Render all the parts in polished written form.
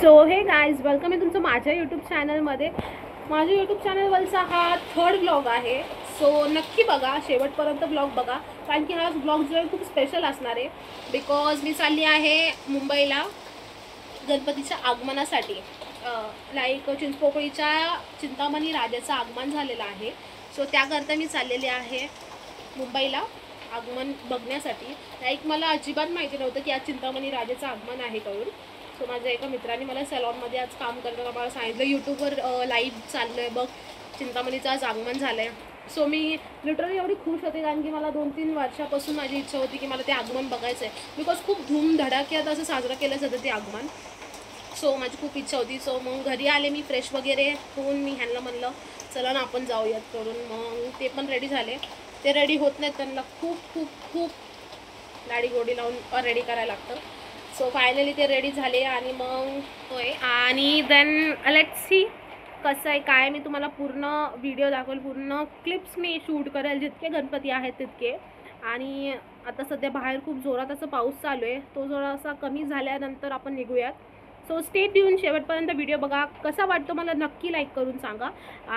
So hey guys welcome आहे तुमचं माझ्या यूट्यूब चॅनलमध्ये। माझ्या यूट्यूब चॅनलवरचा हा थर्ड ब्लॉग आहे। सो नक्की बघा, शेवटपर्यंत ब्लॉग बघा, कारण की हा ब्लॉग जो आहे खूप स्पेशल असणार आहे। बिकॉज मी चालली आहे मुंबईला गणपतीच्या आगमनासाठी। लाईक चिंचपोकळीच्या चिंतामणी राजाचं आगमन झालेलं आहे। सो त्याकरता मी चाललेली आहे मुंबईला आगमन बघण्यासाठी। लाईक मला अजिबात माहिती नव्हतं की आज चिंतामणी राजाचं आगमन आहे करून। सो माझ्या एका मित्राने मला सॅलॉनमध्ये आज काम करताना मला सांगितलं, यूट्यूबवर लाईव्ह चाललं आहे बघ, चिंतामणीचं आज आगमन झालं आहे। सो मी लिटरली एवढी खुश होते, कारण की मला 2-3 वर्षापासून माझी इच्छा होती की मला ते आगमन बघायचं आहे। बिकॉज खूप धूमधडाक्यात असं साजरं केलं जातं ते आगमन। सो माझी खूप इच्छा होती। सो मग घरी आले मी फ्रेश वगैरे होऊन, मी ह्यांना म्हणलं चला ना आपण जाऊयात करून। मग ते पण रेडी झाले। ते रेडी होत नाहीत, त्यांना खूप खूप खूप गाडी गोडी लावून रेडी करायला लागतं। सो फायनली ते रेडी झाले आणि मग होय, आणि देन लेट्स सी कसं आहे काय। मी तुम्हाला पूर्ण व्हिडिओ दाखवेल, पूर्ण क्लिप्स मी शूट करेल, जितके गणपती आहेत तितके। आणि आता सध्या बाहेर खूप जोरात असं पाऊस चालू आहे, तो जरासा कमी झाल्यानंतर आपण निघूयात। सो स्टे ट्यून, शेवटपर्यंत व्हिडिओ बघा। कसा वाटतो मला नक्की लाईक करून सांगा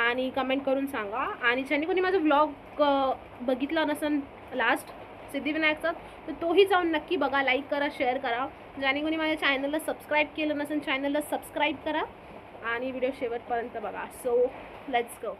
आणि कमेंट करून सांगा। आणि ज्यांनी कोणी माझा व्लॉग बघितला नसेल लास्ट सिद्धिविनायकचा, तर तोही जाऊन नक्की बघा, लाईक करा, शेअर करा। ज्याने कोणी माझ्या चॅनलला सबस्क्राईब केलं नसेल, चॅनलला सबस्क्राईब करा आणि व्हिडिओ शेवटपर्यंत बघा। So let's go.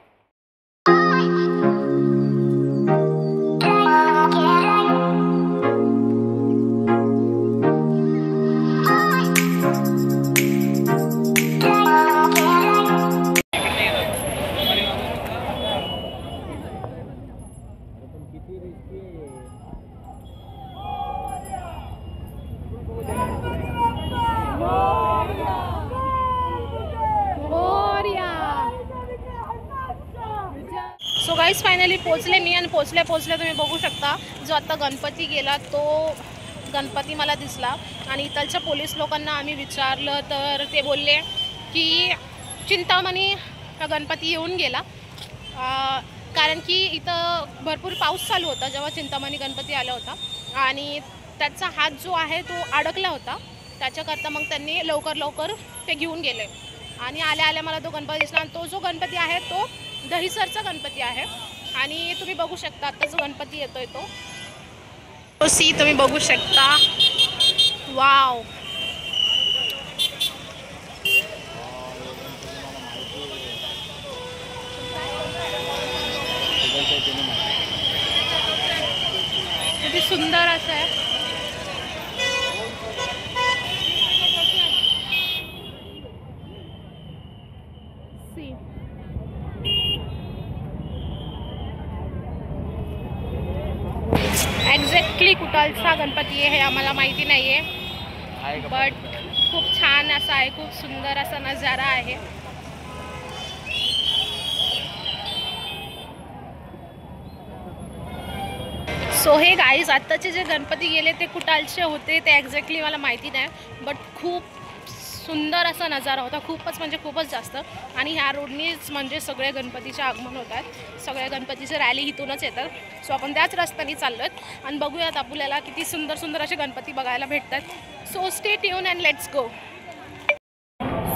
So guys finally पोचले मी, आणि पोचल्या तुम्ही बघू शकता जो आता गणपती गेला तो गणपती मला दिसला। आणि इथलच्या पोलीस लोकांना आम्ही विचारलं तर ते बोलले की चिंतामणी हा गणपती येऊन गेला, कारण की इथं भरपूर पाऊस चालू होता जेव्हा चिंतामणी गणपती आला होता, आणि त्याचा हात जो आहे तो अडकला होता, त्याच्याकरता मग त्यांनी लवकर ते घेऊन गेले। आणि आल्या मला तो गणपती दिसला, आणि तो जो गणपती आहे तो दहिसरचा गणपती आहे। आणि तुम्ही बघू शकता आता जो गणपती येतोय तो सी तुम्ही बघू शकता, वाव। किती सुंदर असं आहे। एक्झॅक्टली कुठालचा गणपती आहे हे आम्हाला माहिती नाही आहे, बट खूप छान असा आहे, खूप सुंदर असा नजारा आहे। सो हे गाईज आत्ताचे जे गणपती गेले ते कुठालचे होते, ते एक्झॅक्टली मला माहिती नाही, बट खूप सुंदर असा नजारा होता, खूपच म्हणजे खूपच जास्त। आणि ह्या रोडनीच म्हणजे सगळे गणपतीचे आगमन होतात, सगळ्या गणपतीचे रॅली इथूनच येतात। सो आपण त्याच रस्त्याने चाललोत आणि बघूयात आपल्याला किती सुंदर असे गणपती बघायला भेटतात। So stay tune and let's go.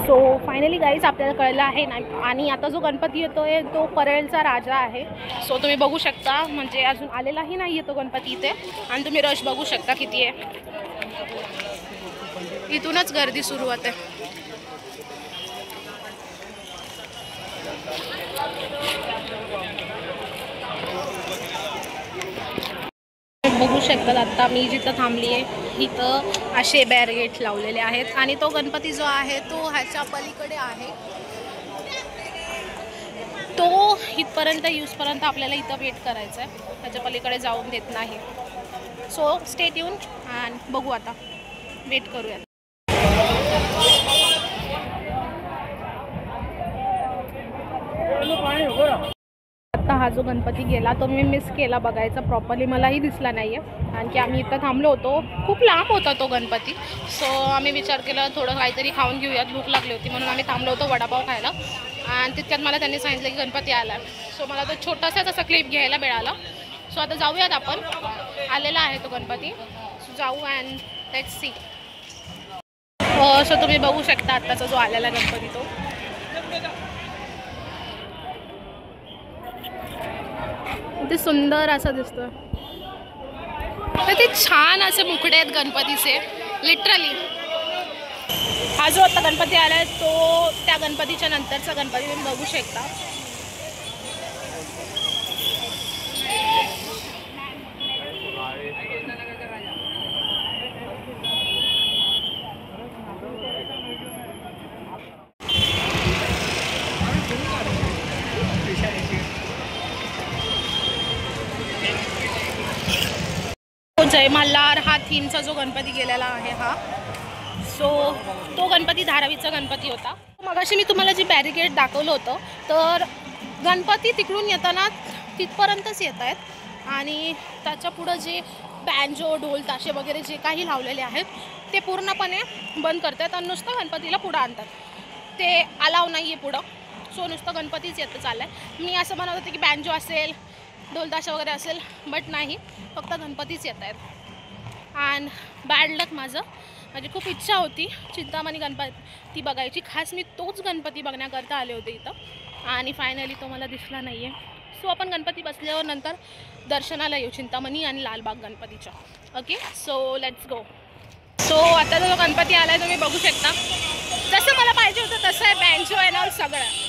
So finally guys आपल्याला कळलं आहे ना, आणि आता जो गणपती येतोय तो परेलचा राजा आहे। सो तुम्ही बघू शकता, म्हणजे अजून आलेलाही नाही आहे तो गणपती इथे, आणि तुम्ही रश बघू शकता किती आहे, इथूनच गर्दी सुरू होते। बघू शकतात आता मी जिथं थांबली आहे इथं असे बॅरिगेट लावलेले आहेत, आणि तो गणपती जो आहे तो ह्याच्या पलीकडे आहे, तो इथपर्यंत यूजपर्यंत आपल्याला इथं वेट करायचं आहे, ह्याच्या पलीकडे जाऊन देत नाही। सो स्टे ट्यून आणि बघू, आता वेट करूया। आता हा जो गणपती गेला तो मी मिस केला बघायचा, प्रॉपरली मलाही दिसला नाही आहे, कारण की आम्ही इथं थांबलो होतो, खूप लांब होता तो गणपती। सो आम्ही विचार केला थोडं काहीतरी खाऊन घेऊयात, भूक लागली होती म्हणून आम्ही थांबलो होतो वडापाव खायला, आणि तितक्यात मला त्यांनी सांगितलं की गणपती आला। सो मला तो छोटासाच असा क्लिप घ्यायला मिळाला। सो आता जाऊयात आपण, आलेला आहे तो गणपती, सो जाऊ अँड लेट्स सी। सो तुम्ही बघू शकता आत्ताचा जो आलेला गणपती तो ते सुंदर असं दिसतं. तर ते छान असे मुखडे आहेत गणपतीचे लिटरली. हा जो आता गणपती आलाय तो त्या गणपतीच्या नंतरचा गणपती तुम्ही बघू शकता. जय मल्हार हा थीमचा जो गणपती गेलेला आहे हा, सो तो गणपती धारावीचा गणपती होता. मगाशी मी तुम्हाला जी बॅरिकेड दाखवलं होतं तर गणपती तिकडून येताना तिथपर्यंतच येत आहेत आणि त्याच्या पुढं जे बँजो ढोल ताशे वगैरे जे काही लावलेले आहेत ते पूर्णपणे बंद करतात आणि नुसतं गणपतीला पुढं आणतात. ते अलाव नाही आहे पुढं. सो नुसतं गणपतीच येतं चाललं आहे. मी असं म्हणत होते की बँजो असेल ढोलताशा वगैरे असेल, बट नाही, फक्त गणपतीच येत आहेत. अँड बॅड लक माझं. माझी खूप इच्छा होती चिंतामणी गणपती बघायची. खास मी तोच गणपती बघण्याकरता आले होते इथं आणि फायनली तो मला दिसला नाही आहे. सो आपण गणपती बसल्यावर नंतर दर्शनाला येऊ चिंतामणी आणि लालबाग गणपतीच्या. Okay, so let's go. So आता जो गणपती आला आहे तुम्ही बघू शकता. जसं मला पाहिजे होतं तसं आहे. बँजो आहे ना सगळं.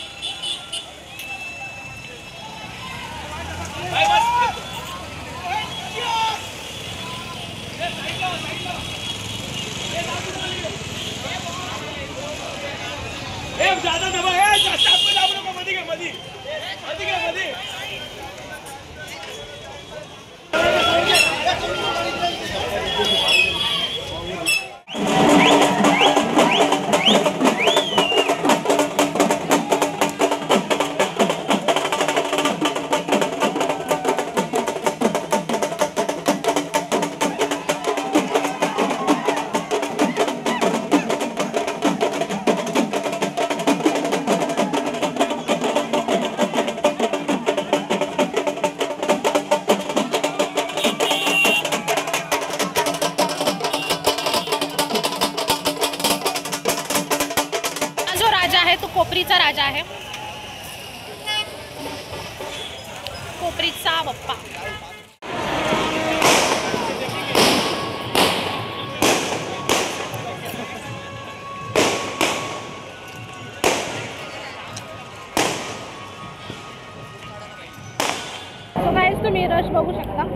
ज़्यादा दबा है, जास्त आपण दाबू नका. मध्ये घ्या, मध्ये घ्या, मध्ये. तो कोपरीचा राजा आहे. कोपरीचा बाप्पा. तो गाईज तुम्ही रश बघू शकता.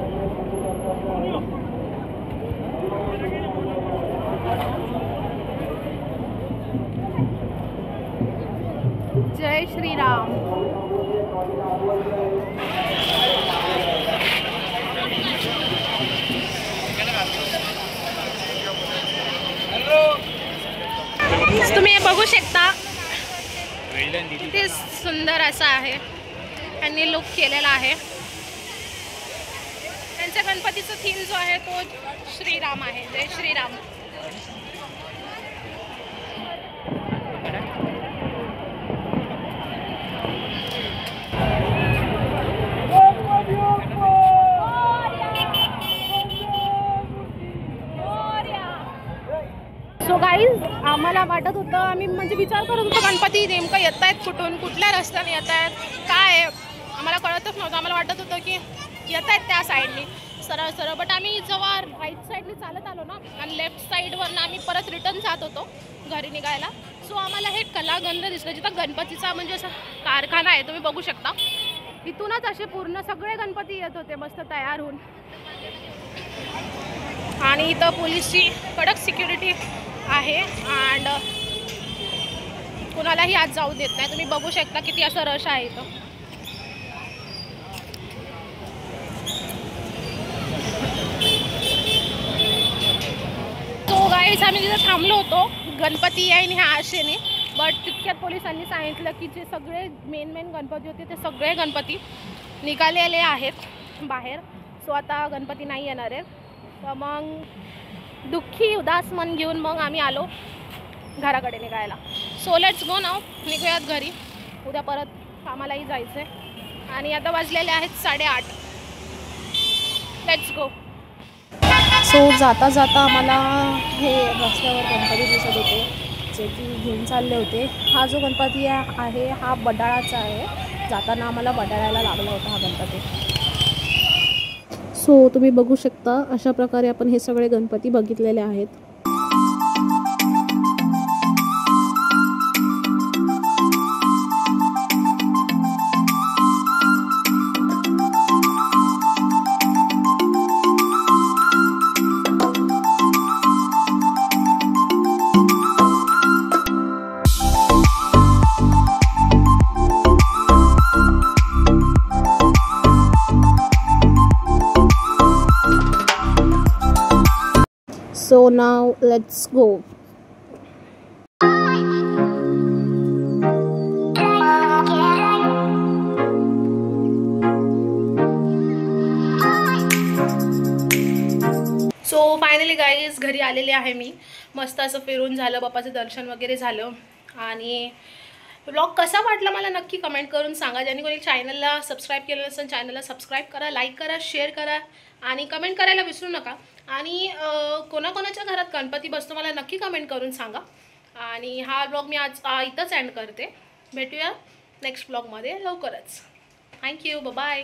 जय श्रीराम. तुम्ही बघू शकता किती सुंदर असा आहे. त्यांनी लुक केलेला आहे. त्यांच्या गणपतीचा थीम जो आहे तो श्रीराम आहे. जय श्रीराम. सो गाईज आम्हाला वाटत होतं, आम्ही म्हणजे विचार करत होतो गणपती नेमकं येत आहेत कुठून, कुठल्या रस्त्याने येत आहेत, काय आम्हाला कळतच नव्हतं. आम्हाला वाटत होतं की येत आहेत त्या साईडनी सरळ सरळ. बट आम्ही जेव्हा राईट साईडने चालत आलो ना आणि लेफ्ट साईडवरनं आम्ही परत रिटर्न जात होतो घरी निघायला. सो आम्हाला हे कलागंध दिसलं जिथं गणपतीचा म्हणजे असा कारखाना आहे. तुम्ही बघू शकता इथूनच असे पूर्ण सगळे गणपती येत होते मस्त तयार होऊन. आणि इथं पोलीसची कडक सिक्युरिटी आहे अँड कुणालाही आत जाऊ देत नाही. तुम्ही बघू शकता किती असं रश आहे इथं. तो गाईज आम्ही तिथं थांबलो होतो गणपती येईन ह्या आशेने. बट तितक्यात पोलिसांनी सांगितलं की जे सगळे मेन गणपती होते ते सगळे गणपती निघालेले आहेत बाहेर. सो आता गणपती नाही येणार आहेत. तर मग दुःखी उदास मन घेऊन मग आम्ही आलो घराकडे निघायला. सो लेट्स गो नाव. निघूयात घरी. उद्या परत कामालाही जायचं आहे आणि आता वाजलेले आहेत 8:30. Let's go. सो जाता जाता आम्हाला हे रस्त्यावर गणपती दिसत होते जे की घेऊन चालले होते. हा जो गणपती आहे हा बडाळाचा आहे. जाताना आम्हाला बडाळ्याला लागला होता हा गणपती. सो तुम्ही बघू शकता अशा प्रकारे आपण हे सगळे गणपती बघितलेले आहेत. So now let's go. So finally guys घरी आलेले आहे मी. मस्त असं फिरून झालं, बाप्पाचं दर्शन वगैरे झालं. आणि व्लॉग कसा वाटला मला नक्की कमेंट करून सांगा. ज्यांनी कोणी चॅनलला सबस्क्राईब केलं नसेल चॅनलला सबस्क्राईब करा, लाईक करा, शेअर करा आणि कमेंट करायला विसरू नका. आणि कोणाकोणाच्या घरात गणपती बसतो मला नक्की कमेंट करून सांगा. आणि हा व्लॉग मी आज इथंच एंड करते. भेटूया नेक्स्ट व्लॉगमध्ये लवकरच. Thank you, bye.